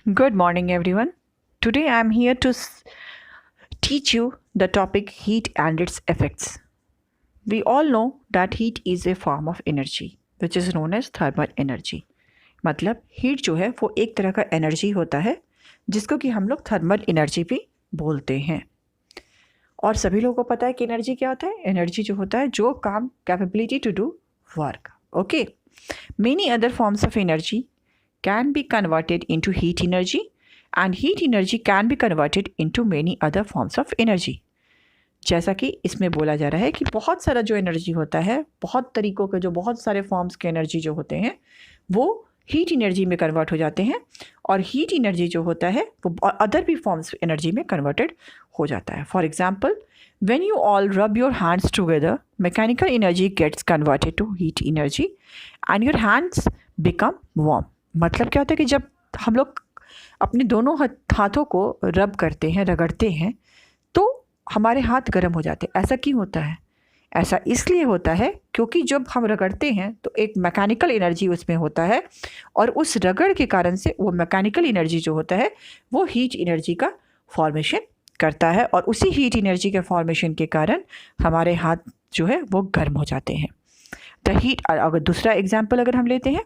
Good morning, everyone. Today I am here to teach you the topic heat and its effects. We all know that heat is a form of energy which is known as thermal energy. मतलब heat जो है वो एक तरह का energy होता है जिसको कि हम लोग थर्मल एनर्जी भी बोलते हैं। और सभी लोगों को पता है कि एनर्जी क्या होता है। एनर्जी जो होता है जो काम, capability to do work. Okay, many other forms of energy can be converted into heat energy and heat energy can be converted into many other forms of energy। जैसा कि इसमें बोला जा रहा है कि बहुत सारा जो एनर्जी होता है, बहुत तरीकों के जो बहुत सारे फॉर्म्स के एनर्जी जो होते हैं वो हीट एनर्जी में कन्वर्ट हो जाते हैं और हीट एनर्जी जो होता है वो अदर भी फॉर्म्स एनर्जी में कन्वर्टेड हो जाता है। For example, when you all rub your hands together, mechanical energy gets converted to heat energy and your hands become warm। मतलब क्या होता है कि जब हम लोग अपने दोनों हाथों को रब करते हैं, रगड़ते हैं, तो हमारे हाथ गर्म हो जाते हैं। ऐसा क्यों होता है? ऐसा इसलिए होता है क्योंकि जब हम रगड़ते हैं तो एक मैकेनिकल एनर्जी उसमें होता है और उस रगड़ के कारण से वो मैकेनिकल एनर्जी जो होता है वो हीट एनर्जी का फॉर्मेशन करता है और उसी हीट एनर्जी के फॉर्मेशन के कारण हमारे हाथ जो है वो गर्म हो जाते हैं। द हीट, अगर दूसरा एग्जाम्पल अगर हम लेते हैं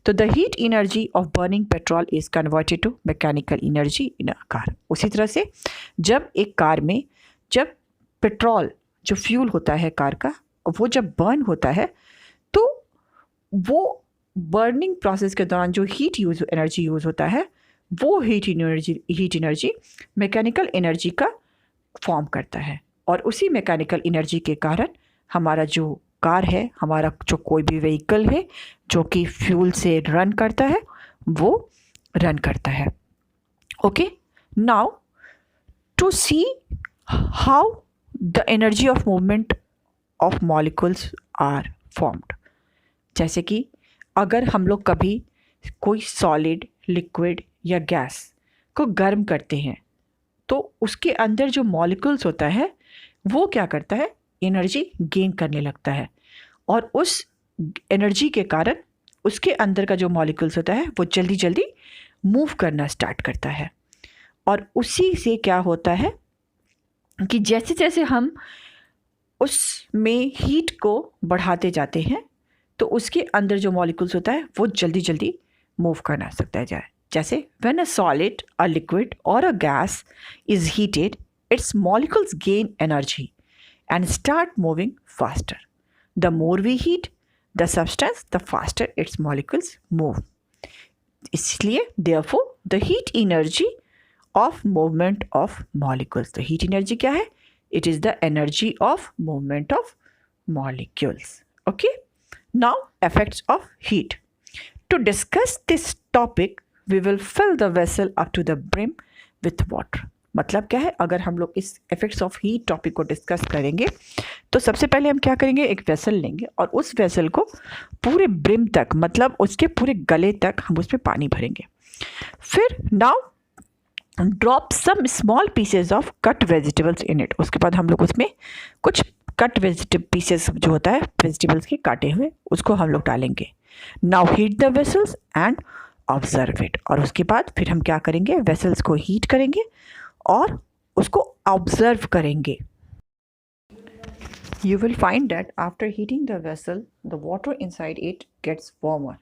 तो the heat energy of burning petrol is converted to mechanical energy in a car. उसी तरह से जब एक कार में जब पेट्रोल जो फ्यूल होता है कार का वो जब बर्न होता है तो वो बर्निंग प्रोसेस के दौरान जो एनर्जी यूज़ होता है वो हीट एनर्जी मैकेनिकल एनर्जी का फॉर्म करता है और उसी मैकेनिकल एनर्जी के कारण हमारा जो कार है, हमारा जो कोई भी व्हीकल है जो कि फ्यूल से रन करता है वो रन करता है। Okay, now to see how the energy of movement of molecules are formed. जैसे कि अगर हम लोग कभी कोई सॉलिड, लिक्विड या गैस को गर्म करते हैं तो उसके अंदर जो मॉलिक्यूल्स होता है वो क्या करता है, एनर्जी गेन करने लगता है और उस एनर्जी के कारण उसके अंदर का जो मॉलिक्यूल्स होता है वो जल्दी जल्दी मूव करना स्टार्ट करता है। और उसी से क्या होता है कि जैसे जैसे हम उसमें हीट को बढ़ाते जाते हैं तो उसके अंदर जो मॉलिक्यूल्स होता है वो जल्दी जल्दी मूव करना सकता है। जैसे when a solid, a liquid और a gas is heated, its molecules gain energy and start moving faster. The more we heat the substance, the faster its molecules move. इसलिए therefore the heat energy of movement of molecules. The heat energy क्या है? It is the energy of movement of molecules. Okay. Now effects of heat. To discuss this topic, we will fill the vessel up to the brim with water. मतलब क्या है, अगर हम लोग इस effects of heat topic को discuss करेंगे तो सबसे पहले हम क्या करेंगे, एक वेसल लेंगे और उस वेसल को पूरे ब्रिम तक, मतलब उसके पूरे गले तक हम उसमें पानी भरेंगे। फिर now drop some small pieces of cut vegetables in it. उसके बाद हम लोग उसमें कुछ कट वेजिटेबल पीसेस जो होता है वेजिटेबल्स के काटे हुए उसको हम लोग डालेंगे। Now heat the vessels and observe it. और उसके बाद फिर हम क्या करेंगे, वेसल्स को हीट करेंगे और उसको ऑब्जर्व करेंगे। You will find that after heating the vessel, the water inside it gets warmer,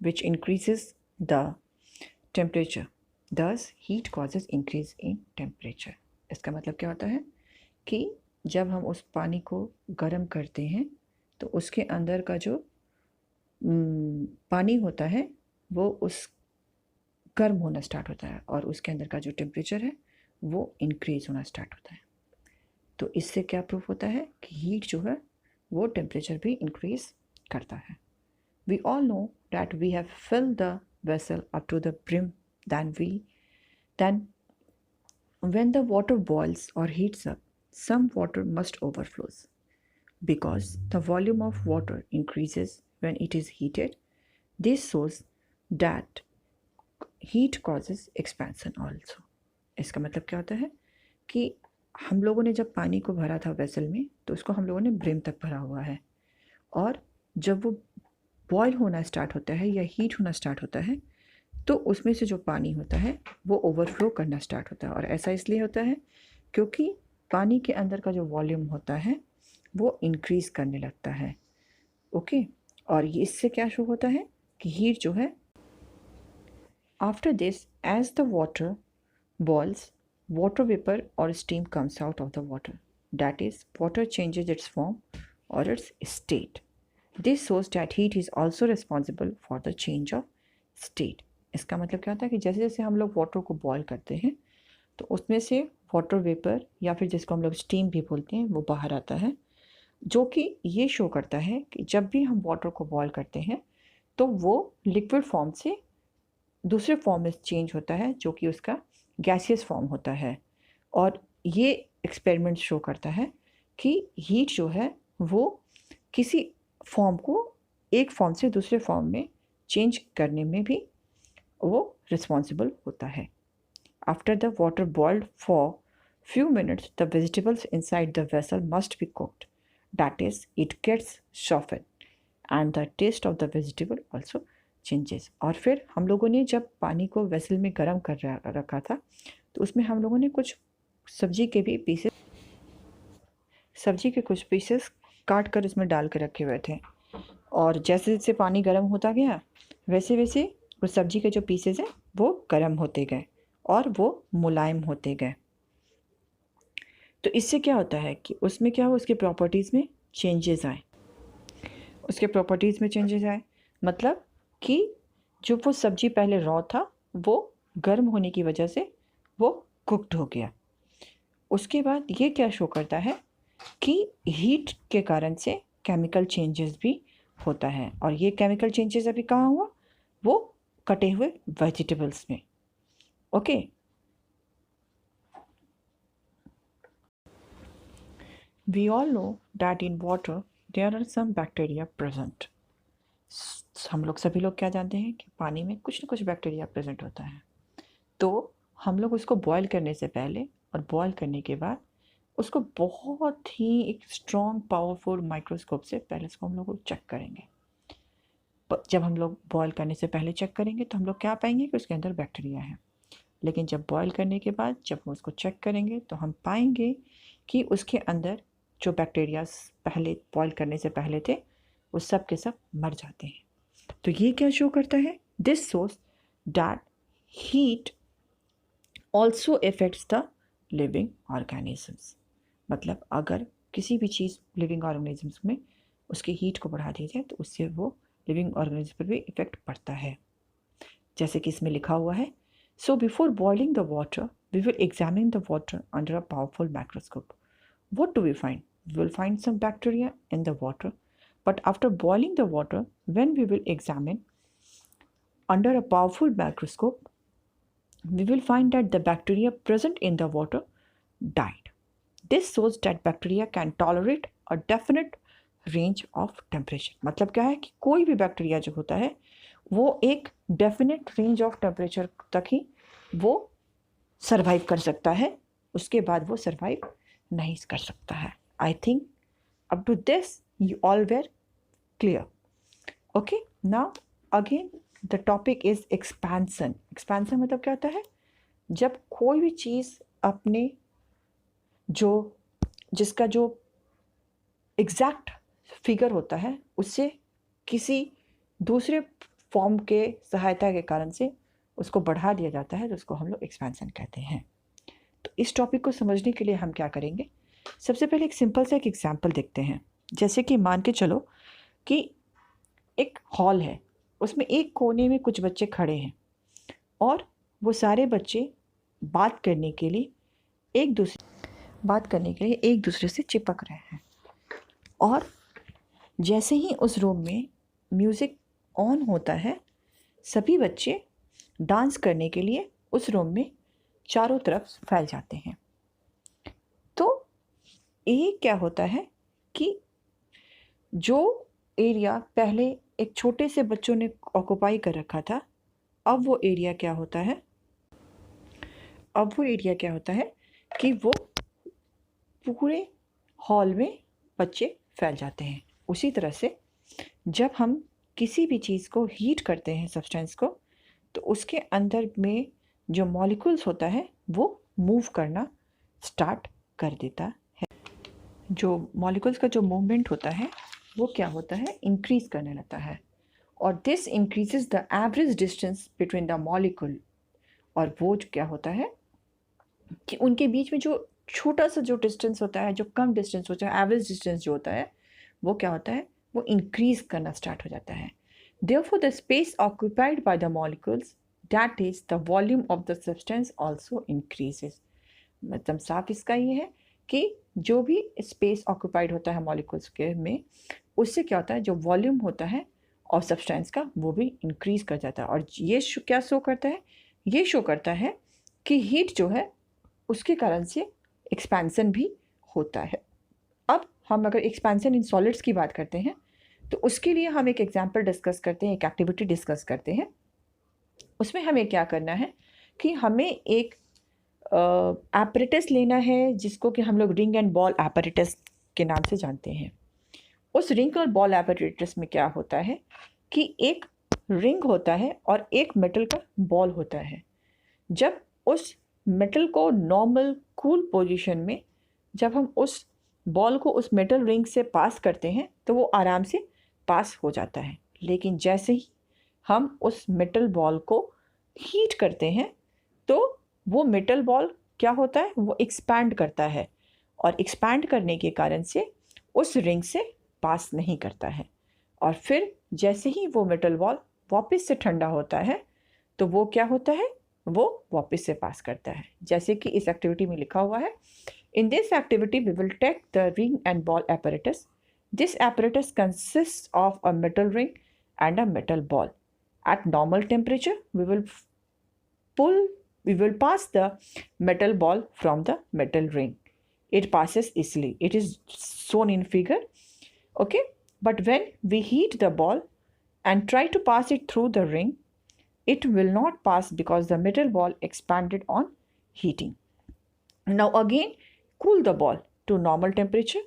which increases the temperature. Thus, heat causes increase in temperature. इसका मतलब क्या होता है कि जब हम उस पानी को गर्म करते हैं तो उसके अंदर का जो पानी होता है वो उस गर्म होना स्टार्ट होता है और उसके अंदर का जो टेम्परेचर है वो इंक्रीज होना स्टार्ट होता है। तो इससे क्या प्रूफ होता है कि हीट जो है वो टेम्परेचर भी इंक्रीज करता है। We all know that we have filled the vessel up to the brim, then when the water boils or heats up, some water must overflows because the volume of water increases when it is heated. This shows that heat causes expansion also. इसका मतलब क्या होता है कि हम लोगों ने जब पानी को भरा था वेसल में तो उसको हम लोगों ने ब्रिम तक भरा हुआ है और जब वो बॉयल होना स्टार्ट होता है या हीट होना स्टार्ट होता है तो उसमें से जो पानी होता है वो ओवरफ्लो करना स्टार्ट होता है। और ऐसा इसलिए होता है क्योंकि पानी के अंदर का जो वॉल्यूम होता है वो इंक्रीज़ करने लगता है। ओके, और ये इससे क्या शो होता है कि हीट जो है, after this as the water boils, water vapor or steam comes out of the water. That is, water changes its form or its state. This shows that heat is also responsible for the change of state. इसका मतलब क्या होता है कि जैसे जैसे हम लोग वाटर को बॉयल करते हैं तो उसमें से वाटर वेपर या फिर जिसको हम लोग स्टीम भी बोलते हैं वो बाहर आता है, जो कि ये शो करता है कि जब भी हम वाटर को बॉयल करते हैं तो वो लिक्विड फॉर्म से दूसरे फॉर्म में चेंज होता है जो कि उसका गैसियस फॉर्म होता है। और ये एक्सपेरिमेंट शो करता है कि हीट जो है वो किसी फॉर्म को एक फॉर्म से दूसरे फॉर्म में चेंज करने में भी वो रिस्पॉन्सिबल होता है। After the water boiled for few minutes the vegetables inside the vessel must be cooked, that is it gets softened and the taste of the vegetable also changes। और फिर हम लोगों ने जब पानी को वेसल में गर्म कर रखा था तो उसमें हम लोगों ने कुछ सब्जी के कुछ पीसेस काट कर उसमें डाल कर रखे हुए थे। और जैसे जैसे पानी गर्म होता गया वैसे वैसे उस सब्जी के जो पीसेस हैं वो गर्म होते गए और वो मुलायम होते गए। तो इससे क्या होता है कि उसमें क्या हो, उसके प्रॉपर्टीज़ में चेंजेस आए। मतलब कि जो वो सब्जी पहले रॉ था वो गर्म होने की वजह से वो कुक्ड हो गया। उसके बाद ये क्या शो करता है कि हीट के कारण से केमिकल चेंजेस भी होता है। और ये केमिकल चेंजेस अभी कहाँ हुआ, वो कटे हुए वेजिटेबल्स में। Okay, we all know that in water there are some bacteria present. हम लोग सभी लोग क्या जानते हैं कि पानी में कुछ ना कुछ बैक्टीरिया प्रेजेंट होता है। तो हम लोग उसको बॉयल करने से पहले और बॉयल करने के बाद उसको बहुत ही एक स्ट्रॉन्ग पावरफुल माइक्रोस्कोप से पहले उसको हम लोग चेक करेंगे। जब हम लोग बॉयल करने से पहले चेक करेंगे तो हम लोग क्या पाएंगे कि उसके अंदर बैक्टीरिया है। लेकिन जब बॉयल करने के बाद जब हम उसको चेक करेंगे तो हम पाएंगे कि उसके अंदर जो बैक्टीरिया पहले बॉयल करने से पहले थे वो सब के सब मर जाते हैं। तो ये क्या शो करता है, this shows that heat also effects the living organisms. मतलब अगर किसी भी चीज़ लिविंग ऑर्गेनिजम्स में उसकी हीट को बढ़ा दी जाए तो उससे वो लिविंग ऑर्गेनिज्म पर भी इफेक्ट पड़ता है। जैसे कि इसमें लिखा हुआ है, so before boiling the water we will examine the water under a powerful microscope. What do we find? We will find some bacteria in the water, but after boiling the water, when we will examine under a powerful microscope, we will find that the bacteria present in the water died. This shows that bacteria can tolerate a definite range of temperature. मतलब क्या है कि कोई भी bacteria जो होता है वो एक डेफिनेट रेंज ऑफ टेम्परेचर तक ही वो सरवाइव कर सकता है, उसके बाद वो सरवाइव नहीं कर सकता है। I think up to this you all were clear. Okay, now again the topic is expansion. Expansion मतलब क्या होता है, जब कोई भी चीज़ अपने जिसका जो एग्जैक्ट फिगर होता है उससे किसी दूसरे फॉर्म के सहायता के कारण से उसको बढ़ा दिया जाता है तो उसको हम लोग एक्सपेंसन कहते हैं। तो इस टॉपिक को समझने के लिए हम क्या करेंगे, सबसे पहले एक सिंपल सा एक एग्जांपल देखते हैं। जैसे कि मान के चलो कि एक हॉल है, उसमें एक कोने में कुछ बच्चे खड़े हैं और वो सारे बच्चे बात करने के लिए एक दूसरे से चिपक रहे हैं। और जैसे ही उस रूम में म्यूज़िक ऑन होता है सभी बच्चे डांस करने के लिए उस रूम में चारों तरफ फैल जाते हैं। तो ये क्या होता है कि जो एरिया पहले एक छोटे से बच्चों ने ऑक्युपाई कर रखा था, अब वो एरिया क्या होता है कि वो पूरे हॉल में बच्चे फैल जाते हैं। उसी तरह से जब हम किसी भी चीज़ को हीट करते हैं, सब्सटेंस को, तो उसके अंदर में जो मॉलिक्यूल्स होता है वो मूव करना स्टार्ट कर देता है। जो मॉलिक्यूल्स का जो मूवमेंट होता है वो क्या होता है, इंक्रीज करने लगता है, और this increases the average distance between the molecule. और वो जो क्या होता है कि उनके बीच में जो छोटा सा जो डिस्टेंस होता है, जो कम डिस्टेंस होता है, एवरेज डिस्टेंस जो होता है वो क्या होता है, वो इंक्रीज करना स्टार्ट हो जाता है। Therefore, the space occupied by the molecules, that is, the volume of the substance also increases. मतलब साफ इसका ये है कि जो भी स्पेस ऑक्यूपाइड होता है मॉलिक्यूल्स के में, उससे क्या होता है, जो वॉल्यूम होता है और सब्सटेंस का वो भी इंक्रीज कर जाता है। और ये क्या शो करता है, ये शो करता है कि हीट जो है उसके कारण से एक्सपेंसन भी होता है। अब हम अगर एक्सपेंसन इन सॉलिड्स की बात करते हैं तो उसके लिए हम एक एग्जाम्पल डिस्कस करते हैं, एक एक्टिविटी डिस्कस करते हैं। उसमें हमें क्या करना है कि हमें एक एपरेटस लेना है जिसको कि हम लोग रिंग एंड बॉल एपरेटस के नाम से जानते हैं। उस रिंग और बॉल एपरेटस में क्या होता है कि एक रिंग होता है और एक मेटल का बॉल होता है। जब उस मेटल को नॉर्मल कूल पोजीशन में जब हम उस बॉल को उस मेटल रिंग से पास करते हैं तो वो आराम से पास हो जाता है। लेकिन जैसे ही हम उस मेटल बॉल को हीट करते हैं तो वो मेटल बॉल क्या होता है, वो एक्सपैंड करता है, और एक्सपैंड करने के कारण से उस रिंग से पास नहीं करता है। और फिर जैसे ही वो मेटल बॉल वापस से ठंडा होता है तो वो क्या होता है, वो वापस से पास करता है। जैसे कि इस एक्टिविटी में लिखा हुआ है, in this activity we will take the ring and ball apparatus. This apparatus consists of a metal ring and a metal ball. At normal temperature, we will pass the metal ball from the metal ring. It passes easily. It is shown in figure. Okay, but when we heat the ball and try to pass it through the ring, it will not pass because the metal ball expanded on heating. Now again, cool the ball to normal temperature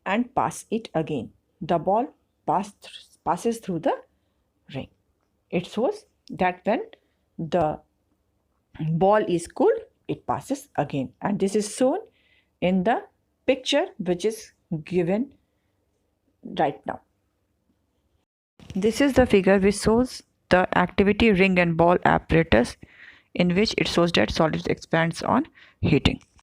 and pass it again. The ball passes through the ring. It shows that when the ball is cooled, it passes again. And this is shown in the picture which is given right now. This is the figure which shows the activity ring and ball apparatus, in which it shows that solid expands on heating.